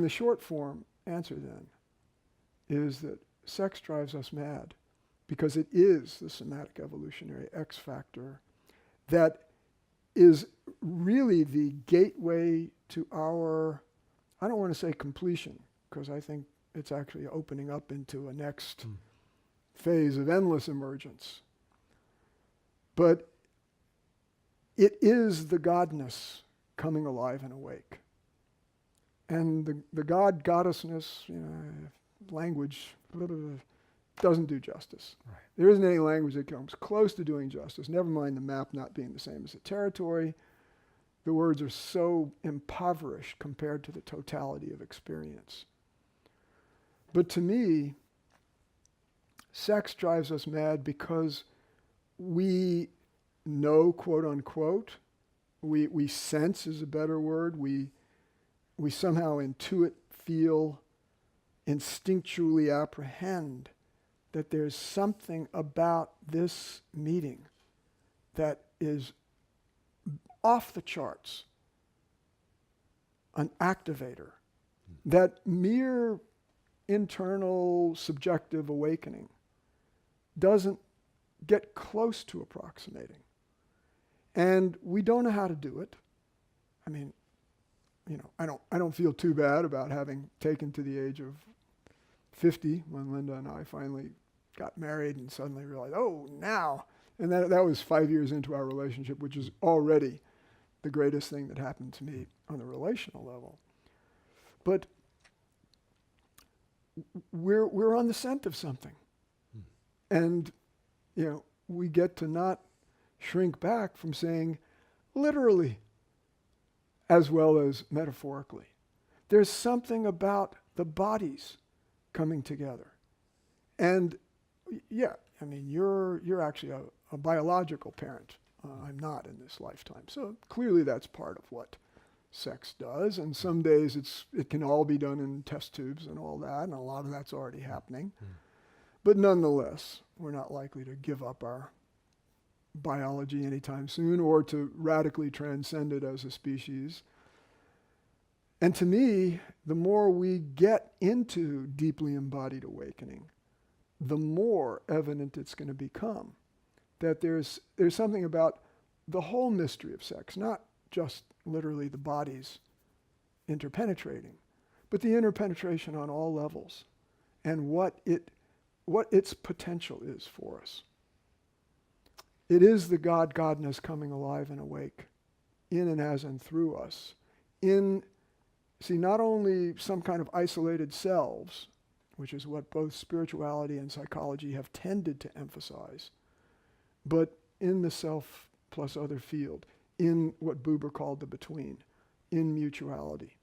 the short form answer then is that sex drives us mad because it is the somatic evolutionary X factor that is really the gateway to our, I don't want to say completion, because I think it's actually opening up into a next phase of endless emergence. But it is the Godness coming alive and awake. And the God Goddessness, language doesn't do justice. Right. There isn't any language that comes close to doing justice. Never mind the map not being the same as the territory. The words are so impoverished compared to the totality of experience. But to me, sex drives us mad because we know, quote unquote, we sense is a better word, we somehow intuit, feel, instinctually apprehend that there's something about this meeting that is off the charts, an activator, that mere internal subjective awakening doesn't get close to approximating. And we don't know how to do it. I mean, I don't feel too bad about having taken to the age of 50 when Linda and I finally got married and suddenly realized, oh, now. And that was 5 years into our relationship, which is already the greatest thing that happened to me on the relational level. But we're on the scent of something. And, we get to not shrink back from saying literally as well as metaphorically. There's something about the bodies coming together. And you're actually a biological parent. I'm not in this lifetime. So clearly that's part of what sex does. And some days it can all be done in test tubes and all that, and a lot of that's already happening. But nonetheless, we're not likely to give up our biology anytime soon or to radically transcend it as a species. And to me, the more we get into deeply embodied awakening, the more evident it's going to become that there's something about the whole mystery of sex, not just literally the bodies interpenetrating, but the interpenetration on all levels and what its potential is for us. It is the God Godness coming alive and awake in and as and through us. Not only some kind of isolated selves, which is what both spirituality and psychology have tended to emphasize, but in the self plus other field, in what Buber called the between, in mutuality.